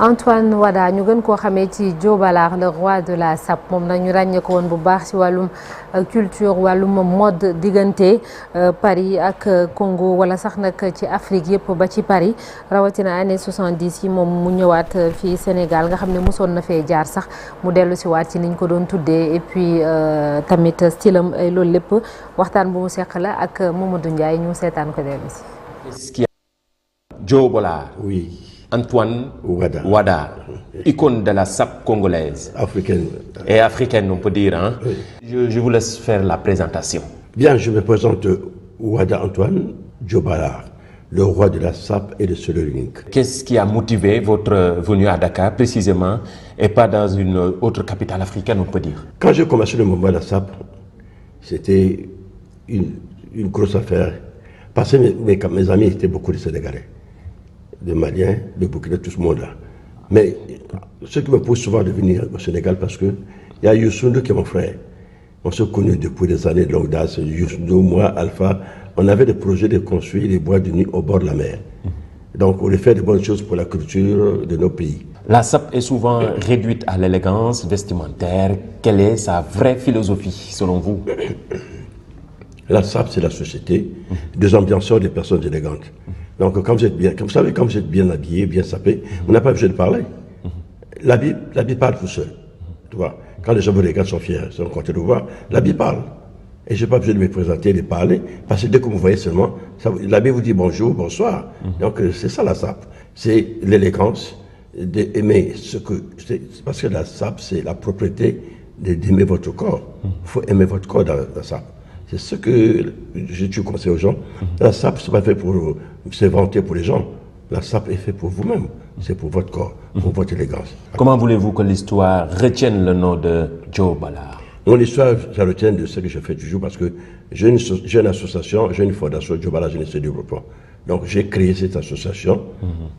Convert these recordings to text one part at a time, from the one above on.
Antoine Wada ñu gën koo xamee ci Joe Ballard le roi de la SAP moom nag ñu ràññee ko woon bu baax ci wàllum culture wàllum mode diggante Paris ak Congo wala sax nag ci Afrique yëpp ba ci Paris rawatina année 70 yi moom mu ñëwaat fii Sénégal nga xam ne mosoon na fee jaar sax mu dellu si waat ci niñ ko doon tuddee et puis tamit stylam loolu lépp waxtaan bu mu seq la ak Mamadou Ndiaye ñu seetaan ko dellu si. Joe Ballard. Oui. Antoine Wada, icône de la SAP congolaise. Africaine. Et africaine, on peut dire. Hein? Oui. Je vous laisse faire la présentation. Bien, je me présente Wada Antoine, Joe Ballard, le roi de la SAP et de Sololink. Qu'est-ce qui a motivé votre venue à Dakar précisément et pas dans une autre capitale africaine, on peut dire? Quand j'ai commencé le mouvement de la SAP, c'était une grosse affaire. Parce que mes amis étaient beaucoup de Sénégalais, de Maliens, de Burkina, tout ce monde-là. Mais ce qui me pousse souvent de venir au Sénégal, parce qu'il y a Youssou qui est mon frère. On s'est connus depuis des années de longue date. Youssou, moi, Alpha, on avait des projets de construire des boîtes de nuit au bord de la mer. Donc on voulait faire de bonnes choses pour la culture de nos pays. La SAP est souvent réduite à l'élégance vestimentaire. Quelle est sa vraie philosophie, selon vous? La SAP, c'est la société des ambianceurs, des personnes élégantes. Donc, quand vous êtes bien, comme vous savez, quand vous êtes bien habillé, bien sapé, on n'a pas besoin de parler. L'habit parle tout seul. Tu vois, quand les gens vous regardent, sont fiers, sont contents de vous voir, l'habit parle. Et je n'ai pas besoin de me présenter, de parler, parce que dès que vous voyez seulement, l'habit vous dit bonjour, bonsoir. Donc, c'est ça la SAP. C'est l'élégance d'aimer ce que. Parce que la SAP, c'est la propriété d'aimer votre corps. Il faut aimer votre corps dans la SAP. C'est ce que je conseille aux gens. La SAP, ce n'est pas fait pour se vanter pour les gens. La SAP est fait pour vous-même. C'est pour votre corps, pour votre élégance. Comment voulez-vous que l'histoire retienne le nom de Joe Ballard? Mon histoire, ça retient de ce que je fais toujours parce que j'ai une association, j'ai une fondation, Joe Ballard Jeunesse et Développement. Donc j'ai créé cette association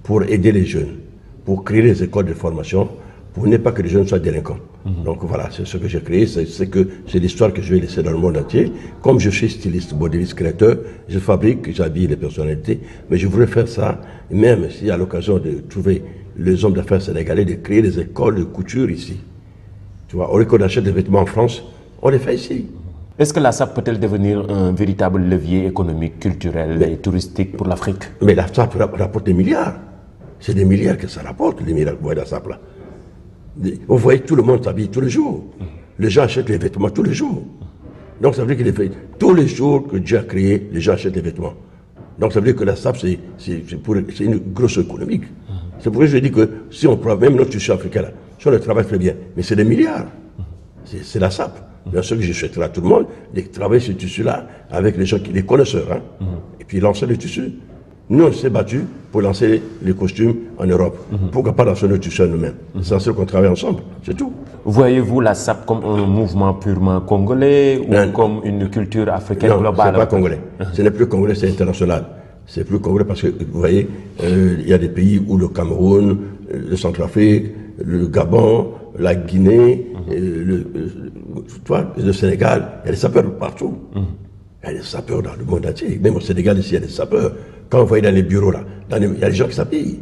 pour aider les jeunes, pour créer les écoles de formation, pour ne pas que les jeunes soient délinquants. Donc voilà, c'est ce que j'ai créé, c'est l'histoire que je vais laisser dans le monde entier. Comme je suis styliste, modéliste, créateur, je fabrique, j'habille les personnalités, mais je voudrais faire ça, même s'il y a l'occasion de trouver les hommes d'affaires sénégalais, de créer des écoles de couture ici. Tu vois, au lieu qu'on achète des vêtements en France, on les fait ici. Est-ce que la SAP peut-elle devenir un véritable levier économique, culturel et touristique pour l'Afrique? Mais la SAP rapporte des milliards. C'est des milliards que ça rapporte, les milliards de la SAP là. Vous voyez, tout le monde s'habille tous les jours. Les gens achètent les vêtements tous les jours. Donc ça veut dire que tous les jours que Dieu a créé, les gens achètent les vêtements. Donc ça veut dire que la SAP, c'est une grosse économique. C'est pourquoi je dis que si on prend, même notre tissu africain, là, si on le travaille très bien, mais c'est des milliards. C'est la SAP. Bien sûr que je souhaiterais à tout le monde de travailler ce tissu-là avec les gens, les connaisseurs, hein, et puis lancer le tissu. Nous, on s'est battus pour lancer les costumes en Europe. Pourquoi pas lancer le tissu nous-mêmes? C'est sûr qu'on travaille ensemble, c'est tout. Voyez-vous la SAP comme un mouvement purement congolais ou comme une culture africaine globale? Non, c'est pas congolais. Ce n'est plus congolais, c'est international. C'est plus congolais parce que, vous voyez, il y a des pays où le Cameroun, le Centrafrique, le Gabon, la Guinée, le Sénégal, il y a des sapeurs partout. Il y a des sapeurs dans le monde entier. Même au Sénégal, ici, il y a des sapeurs. Quand vous voyez dans les bureaux, là, il y a des gens qui s'habillent.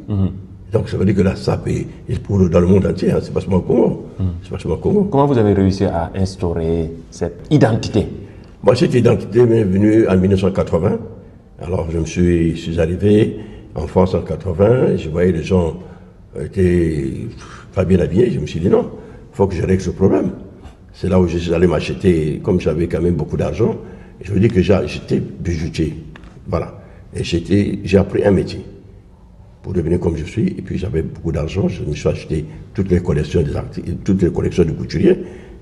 Donc ça veut dire que la SAP est pour dans le monde entier, hein, c'est pas seulement au Congo. C'est pas seulement au Congo. Comment vous avez réussi à instaurer cette identité? Moi, cette identité m'est venue en 1980. Alors je suis arrivé en France en 80, et je voyais les gens étaient pas bien habillés. Je me suis dit non, il faut que je règle ce problème. C'est là où je suis allé m'acheter, comme j'avais quand même beaucoup d'argent, je me dis que j'étais bijoutier. Voilà. Et j'ai appris un métier pour devenir comme je suis. Et puis j'avais beaucoup d'argent. Je me suis acheté toutes les collections de couturiers.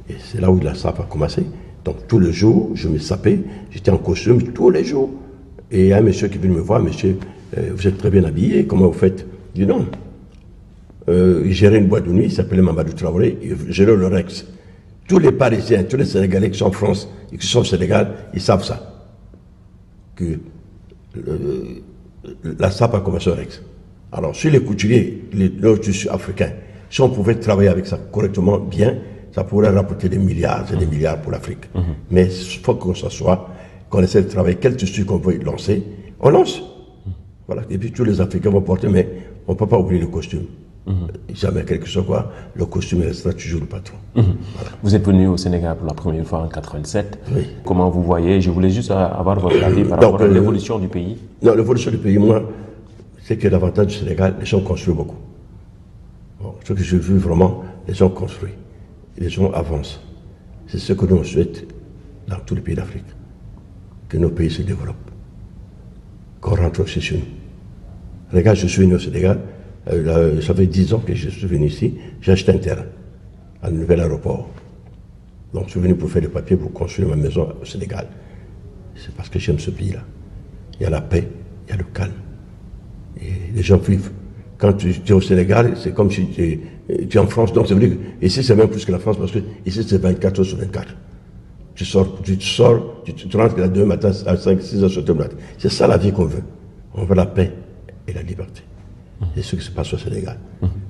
Et c'est là où la SAP a commencé. Donc tous les jours, je me sapais. J'étais en costume tous les jours. Et il y a un monsieur qui vient me voir. Monsieur, vous êtes très bien habillé. Comment vous faites? Je dis non. Il gérait une boîte de nuit. Il s'appelait Mamadou Traoré. Il gérait le Rex. Tous les Parisiens, tous les Sénégalais qui sont en France et qui sont au Sénégal, ils savent ça. Que la SAP a commencé au Rex. Alors, sur les couturiers, nos tissus africains, si on pouvait travailler avec ça correctement, bien, ça pourrait rapporter des milliards et des milliards pour l'Afrique. Mais il faut qu'on s'assoie, qu'on essaie de travailler, quel tissu qu'on veut lancer, on lance. Voilà. Et puis tous les Africains vont porter, mais on ne peut pas oublier le costume. Jamais, quel que soit quoi, le costume restera toujours le patron. Voilà. Vous êtes venu au Sénégal pour la première fois en 87. Oui. Comment vous voyez? Je voulais juste avoir votre avis par rapport à l'évolution du pays. Non, l'évolution du pays, moi, c'est que l'avantage du Sénégal, les gens construisent beaucoup. Bon, ce que j'ai vu vraiment, les gens construisent. Les gens avancent. C'est ce que nous souhaitons dans tous les pays d'Afrique. Que nos pays se développent. Qu'on rentre aussi chez nous. Regarde, je suis venu au Sénégal. Ça fait 10 ans que je suis venu ici. J'ai acheté un terrain à un nouvel aéroport. Donc je suis venu pour faire des papiers pour construire ma maison au Sénégal. C'est parce que j'aime ce pays-là. Il y a la paix, il y a le calme. Et les gens vivent. Quand tu es au Sénégal, c'est comme si tu es en France. Donc, ça veut dire que ici, c'est même plus que la France parce que ici, c'est 24 heures sur 24. Tu rentres là demain matin à 5, 6 heures sur le matin. C'est ça la vie qu'on veut. On veut la paix et la liberté. C'est ce qui se passe au Sénégal.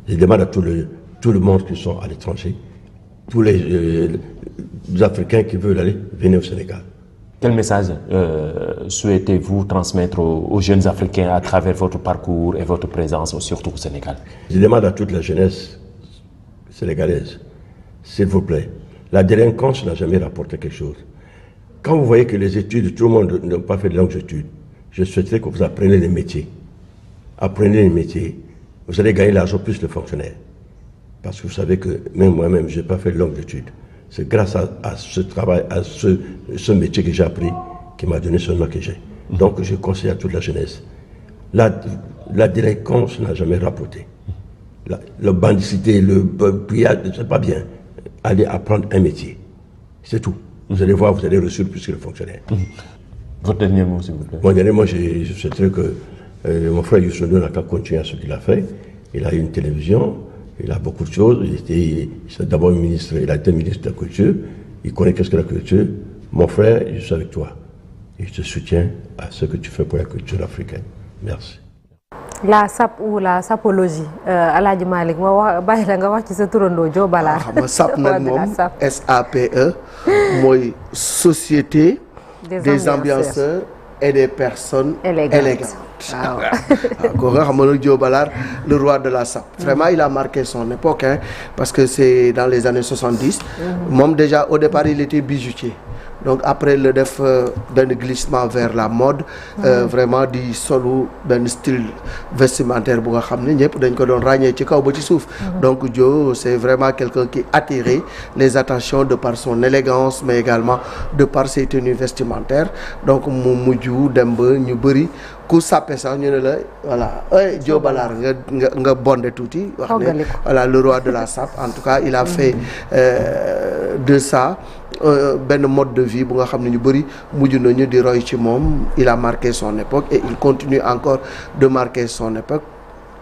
Je demande à tout le monde qui sont à l'étranger, tous les Africains qui veulent aller, venez au Sénégal. Quel message souhaitez-vous transmettre aux jeunes Africains à travers votre parcours et votre présence, surtout au Sénégal? Je demande à toute la jeunesse sénégalaise, s'il vous plaît, la délinquance n'a jamais rapporté quelque chose. Quand vous voyez que les études, tout le monde n'a pas fait de longues études, je souhaiterais que vous appreniez les métiers. Apprenez les métiers, vous allez gagner l'argent plus les fonctionnaires. Parce que vous savez que même moi-même, je n'ai pas fait de longues études. C'est grâce à ce travail, à ce métier que j'ai appris, qui m'a donné ce nom que j'ai. Donc je conseille à toute la jeunesse. La délinquance n'a jamais rapporté. Le bandicité, le pillage, c'est pas bien. Allez apprendre un métier. C'est tout. Vous allez voir, vous allez reçu plus que le fonctionnaire. Votre dernier mot, s'il vous plaît. Mon dernier mot, je souhaiterais que mon frère Youssou Ndour n'a qu'à continuer à ce qu'il a fait. Il a eu une télévision. Il a beaucoup de choses. Il est d'abord ministre, il a été ministre de la Culture. Il connaît qu'est-ce que la culture. Mon frère, je suis avec toi. Et je te soutiens à ce que tu fais pour la culture africaine. Merci. La SAP ou la sapologie Alaaji Malick ma wax bàyyi la nga wax ci sa turandoo Joe Ballard. xam nga SAP nag moom SAPE mooy société des ambianceurs et des personnes élégantes. Kooku nga xam nga Joe Ballard, le roi de la SAP. Vraiment, il a marqué son époque, hein, parce que c'est dans les années 70. Moom déjà au départ il était bijoutier. Donc après le def d'un glissement vers la mode, vraiment di solu benn style vestimentaire bu nga xam ne ñëpp dañ ko doon ràññee ci kaw ba ci suuf. Donc Joe, c'est vraiment quelqu'un qui attirait les attentions de par son élégance, mais également de par ses tenues vestimentaires. Donc mu mujj dem ba ñu bëri ku sàppe sax ñu ne la voilà Joe Ballard nga bondé tuuti wax ne voilà le roi de la SAP. En tout cas il a fait de ça benn mode de vie bu nga xam ne ñu bëri mujj nañu di roy ci moom. Il a marqué son époque et il continue encore de marquer son époque.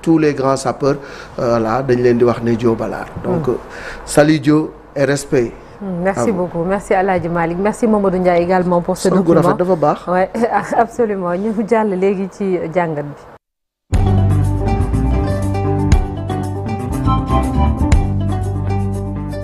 Tous les grands sapeurs voilà dañ leen di wax ne Joe Ballard. Donc salut Joe et respect. Merci beaucoup, merci Alaaji Malick, merci Mamadou Ndiaye également pour ce document. dafa baax. Ouais, absolument ñu jàll léegi ci jàngat bi.